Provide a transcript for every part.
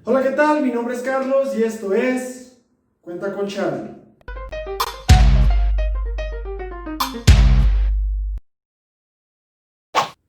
Hola, ¿qué tal? Mi nombre es Carlos y esto es Cuenta con Charlie.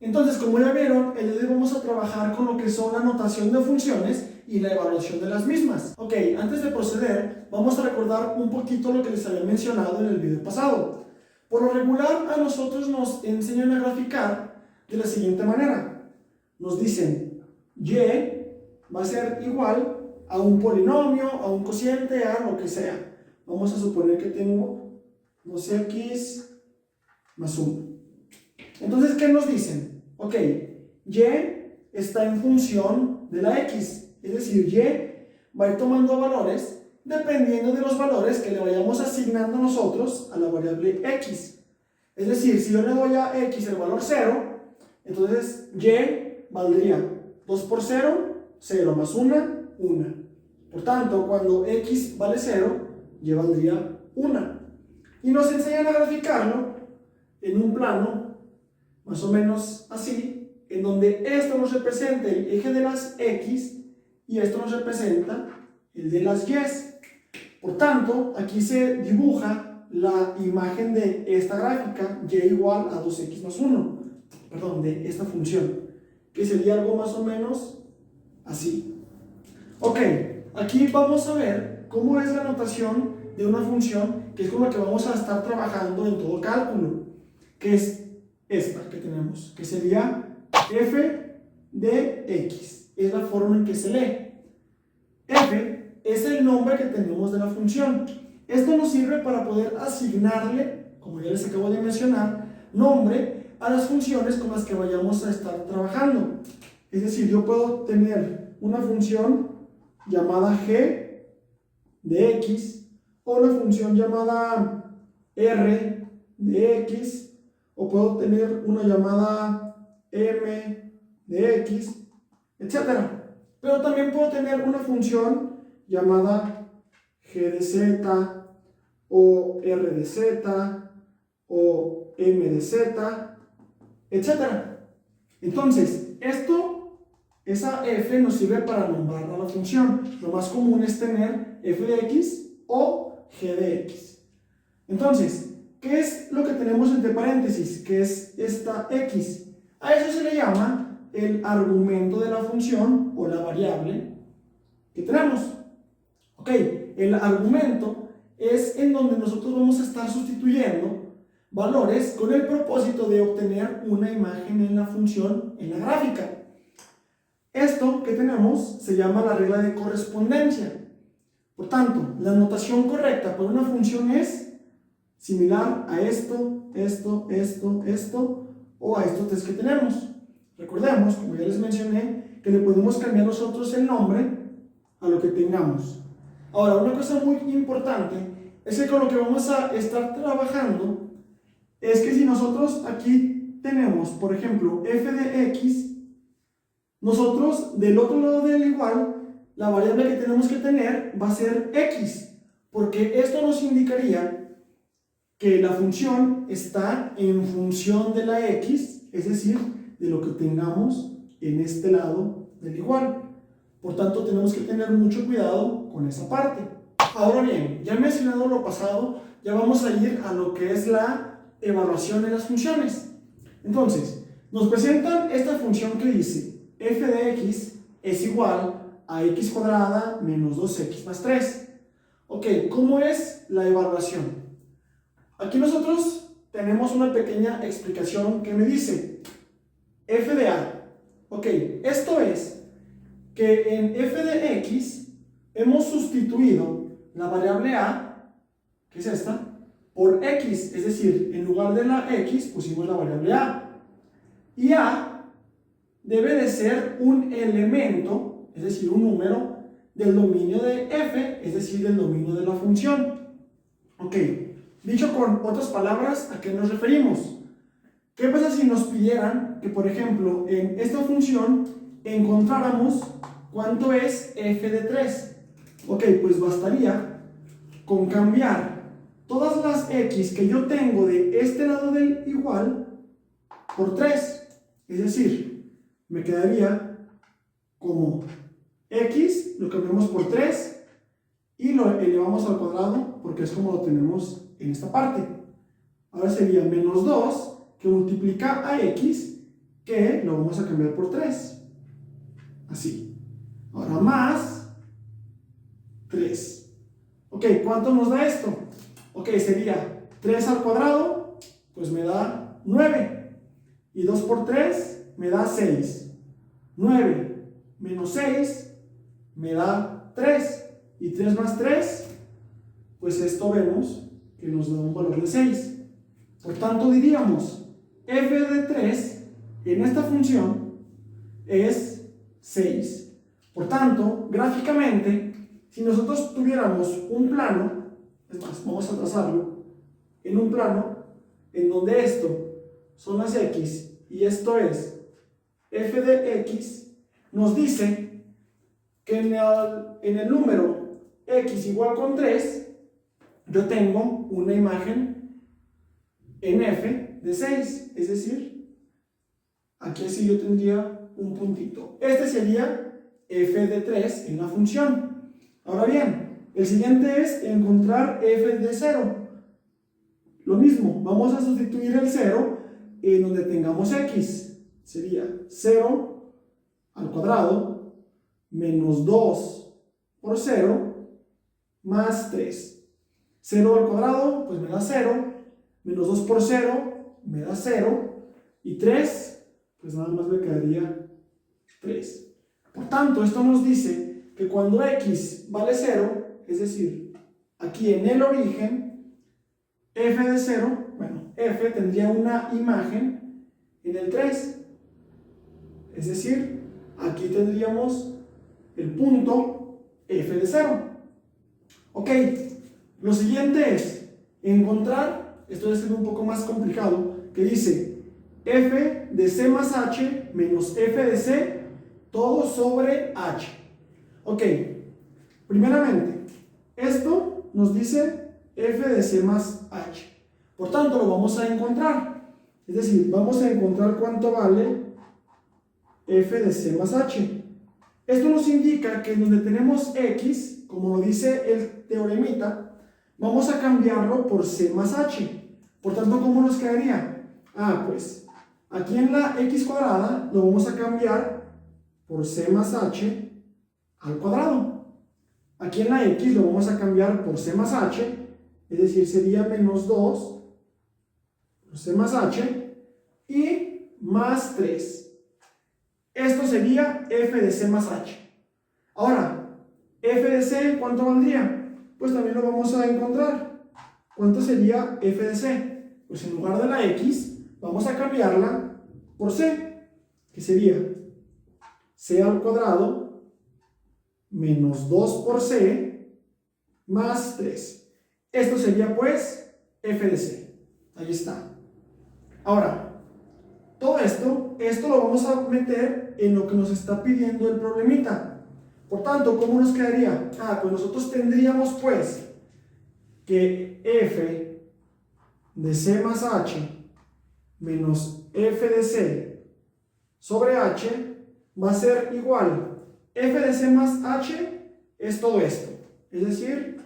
Entonces, como ya vieron, el día de hoy vamos a trabajar con lo que son la notación de funciones y la evaluación de las mismas. Ok, antes de proceder, vamos a recordar un poquito lo que les había mencionado en el video pasado. Por lo regular, a nosotros nos enseñan a graficar de la siguiente manera. Nos dicen, y va a ser igual a un polinomio, a un cociente, a lo que sea. Vamos a suponer que tengo 2x más 1. Entonces, ¿qué nos dicen? Ok, y está en función de la x, es decir, y va a ir tomando valores dependiendo de los valores que le vayamos asignando nosotros a la variable x. Es decir, si yo le doy a x el valor 0, entonces y valdría 2 por 0, 0 más 1, 1. Por tanto, cuando x vale 0, y valdría 1. Y nos enseñan a graficarlo en un plano más o menos así, en donde esto nos representa el eje de las x y esto nos representa el de las y. Por tanto, aquí se dibuja la imagen de esta gráfica, y igual a 2x más 1, perdón, de esta función, que sería algo más o menos así. Ok, aquí vamos a ver cómo es la notación de una función, que es con la que vamos a estar trabajando en todo cálculo, que es esta que tenemos, que sería f de x. Es la forma en que se lee. F es el nombre que tenemos de la función. Esto nos sirve para poder asignarle, como ya les acabo de mencionar, nombre a las funciones con las que vayamos a estar trabajando. Es decir, yo puedo tener una función llamada g de x o una función llamada r de x, o puedo tener una llamada m de x, etc. Pero también puedo tener una función llamada g de z, o r de z, o m de z, etc. Entonces, esa f nos sirve para nombrar a la función. Lo más común es tener f de x o g de x. Entonces, ¿qué es lo que tenemos entre paréntesis? ¿Qué es esta x? A eso se le llama el argumento de la función o la variable que tenemos. Ok, el argumento es en donde nosotros vamos a estar sustituyendo valores con el propósito de obtener una imagen en la función, en la gráfica. Esto que tenemos se llama la regla de correspondencia. Por tanto, la notación correcta para una función es similar a esto, o a estos tres que tenemos. Recordemos, como ya les mencioné, que le podemos cambiar nosotros el nombre a lo que tengamos. Ahora, una cosa muy importante es que con lo que vamos a estar trabajando es que si nosotros aquí tenemos, por ejemplo, f de x, nosotros del otro lado del igual, la variable que tenemos que tener va a ser x, porque esto nos indicaría que la función está en función de la x, es decir, de lo que tengamos en este lado del igual. Por tanto, tenemos que tener mucho cuidado con esa parte. Ahora bien, ya mencionado lo pasado, ya vamos a ir a lo que es la evaluación de las funciones. Entonces, nos presentan esta función que dice f de x es igual a x cuadrada menos 2x más 3. Ok, ¿cómo es la evaluación? Aquí nosotros tenemos una pequeña explicación que me dice f de a. Ok, esto es que en f de x hemos sustituido la variable a, que es esta, por x, es decir, en lugar de la x pusimos la variable a. Y a debe de ser un elemento, es decir, un número del dominio de f, es decir, del dominio de la función. Ok. Dicho con otras palabras, ¿a qué nos referimos? ¿Qué pasa si nos pidieran que, por ejemplo, en esta función encontráramos cuánto es f de 3? Ok, pues bastaría con cambiar todas las x que yo tengo de este lado del igual por 3. Es decir, me quedaría como x lo cambiamos por 3 y lo elevamos al cuadrado porque es como lo tenemos en esta parte. Ahora sería menos 2 que multiplica a x, que lo vamos a cambiar por 3. Así. Ahora más 3. Ok, ¿cuánto nos da esto? Ok, sería 3 al cuadrado, pues me da 9. Y 2 por 3 me da 6. 9 menos 6 me da 3. Y 3 más 3, pues esto vemos que nos da un valor de 6. Por tanto, diríamos f de 3 en esta función es 6. Por tanto, gráficamente, si nosotros tuviéramos un plano, es más, vamos a trazarlo, en un plano en donde esto son las x y esto es f de x, nos dice que en el número x igual con 3, yo tengo una imagen en f de 6, es decir, aquí sí yo tendría un puntito. Este sería f de 3 en la función. Ahora bien, el siguiente es encontrar f de 0. Lo mismo, vamos a sustituir el 0 en donde tengamos x. Sería 0 al cuadrado menos 2 por 0 más 3. 0 al cuadrado, pues me da 0. Menos 2 por 0 me da 0. Y 3, pues nada más me quedaría 3. Por tanto, esto nos dice que cuando x vale 0, es decir, aquí en el origen, f de 0, bueno, f tendría una imagen en el 3. Es decir, aquí tendríamos el punto f de 0. Ok, lo siguiente es encontrar, esto es un poco más complicado, que dice f de c más h menos f de c, todo sobre h. Ok, primeramente, esto nos dice f de c más h. Por tanto, lo vamos a encontrar. Es decir, vamos a encontrar cuánto vale f de c más h. Esto nos indica que donde tenemos x, como lo dice el teoremita, vamos a cambiarlo por c más h. Por tanto, ¿cómo nos quedaría? Pues aquí en la x cuadrada lo vamos a cambiar por c más h al cuadrado. Aquí en la x lo vamos a cambiar por c más h, es decir, sería menos 2 por c más h y más 3. Esto sería f de c más h. Ahora, f de c, ¿cuánto valdría? Pues también lo vamos a encontrar. ¿Cuánto sería f de c? Pues en lugar de la x, vamos a cambiarla por c, que sería c al cuadrado menos 2 por c más 3. Esto sería pues f de c. Ahí está. Ahora, todo esto lo vamos a meter en lo que nos está pidiendo el problemita. Por tanto, ¿cómo nos quedaría? Pues nosotros tendríamos pues que f de c más h menos f de c sobre h va a ser igual. F de c más h es todo esto. Es decir,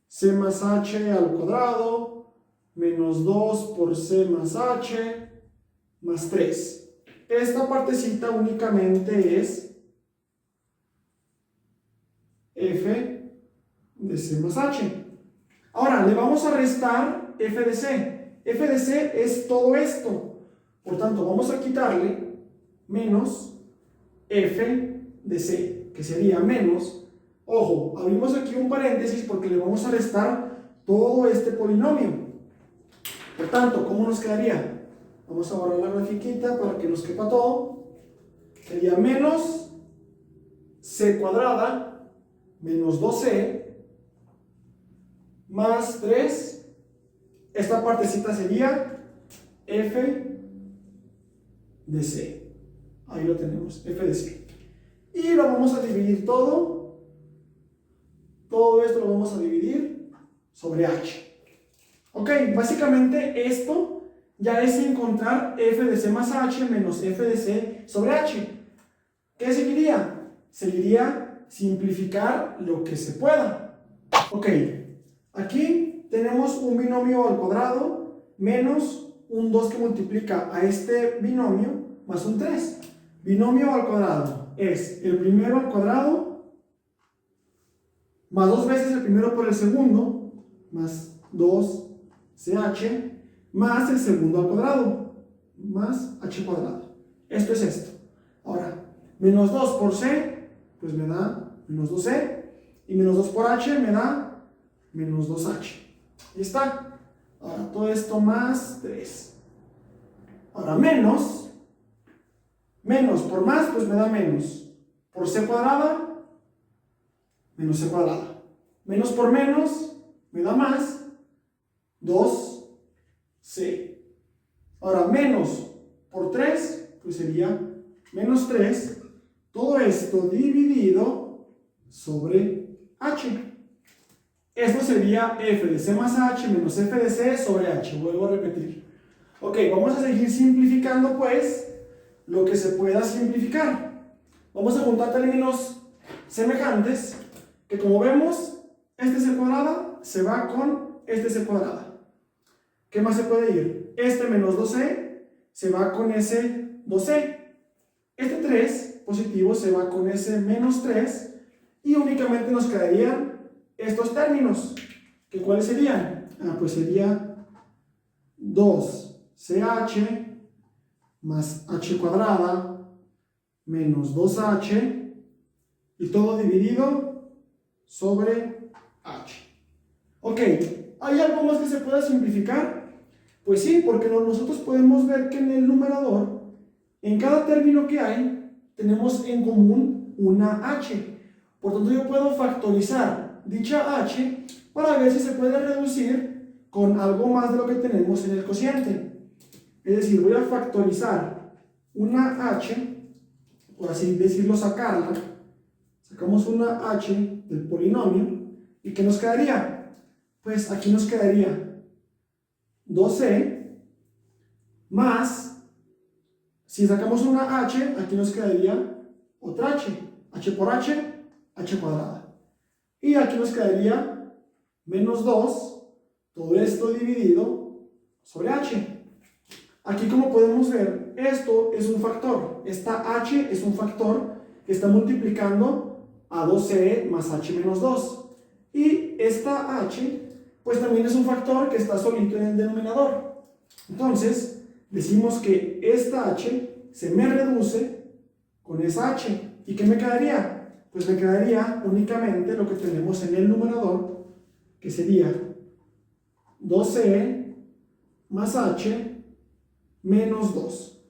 c más h al cuadrado menos 2 por c más h más 3. Esta partecita únicamente es f de c más h. Ahora, le vamos a restar f de c. F de c es todo esto. Por tanto, vamos a quitarle menos f de c, que sería menos, ojo, abrimos aquí un paréntesis porque le vamos a restar todo este polinomio. Por tanto, ¿cómo nos quedaría? Vamos a borrar la grafiquita para que nos quepa todo. Sería menos c cuadrada menos 2c más 3. Esta partecita sería f de c. Ahí lo tenemos, f de c. Y lo vamos a dividir todo. Todo esto lo vamos a dividir sobre h. Ok, básicamente esto ya es encontrar f de c más h menos f de c sobre h. ¿Qué seguiría? seguiría simplificar lo que se pueda. Ok, aquí tenemos un binomio al cuadrado menos un 2 que multiplica a este binomio más un 3. Binomio al cuadrado es el primero al cuadrado más 2 veces el primero por el segundo más 2ch más el segundo al cuadrado más h cuadrado. Esto es esto. Ahora, menos 2 por c, pues me da menos 2c, y menos 2 por h me da menos 2h. Ahí está. Ahora, todo esto más 3. Ahora, menos por más, pues me da menos. Por c cuadrada, menos c cuadrada. Menos por menos, me da más 2c. Ahora, menos por 3, pues sería menos 3. Todo esto dividido sobre h. Esto sería f de c más h menos f de c sobre h. Vuelvo a repetir. Ok, vamos a seguir simplificando pues lo que se pueda simplificar. Vamos a juntar términos semejantes que, como vemos, este c cuadrada se va con este c cuadrada. ¿Qué más se puede ir? Este menos 2c se va con ese 2c. Este 3 positivo se va con ese menos 3 y únicamente nos quedarían estos términos. ¿Que cuáles serían? Pues sería 2ch más h cuadrada menos 2h y todo dividido sobre h. Ok, ¿hay algo más que se pueda simplificar? Pues sí, porque nosotros podemos ver que en el numerador, en cada término que hay, tenemos en común una h. Por tanto, yo puedo factorizar dicha h para ver si se puede reducir con algo más de lo que tenemos en el cociente. Es decir, voy a factorizar una h, por así decirlo, sacarla. Sacamos una h del polinomio. ¿Y qué nos quedaría? Pues aquí nos quedaría 2c más, si sacamos una h, aquí nos quedaría otra h por h cuadrada. Y aquí nos quedaría menos 2, todo esto dividido sobre h. Aquí, como podemos ver, esto es un factor. Esta h es un factor que está multiplicando a 2c más h menos 2. Y esta h, pues también es un factor que está solito en el denominador. Entonces, decimos que esta h se me reduce con esa h. ¿Y qué me quedaría? Pues me quedaría únicamente lo que tenemos en el numerador, que sería 2c más h menos 2.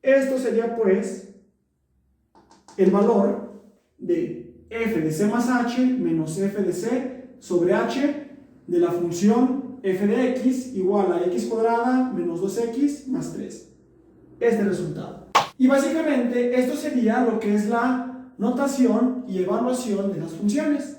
Esto sería pues el valor de f de c más h menos f de c sobre h de la función f de x igual a x cuadrada menos 2x más 3. Este resultado. Y básicamente esto sería lo que es la notación y evaluación de las funciones.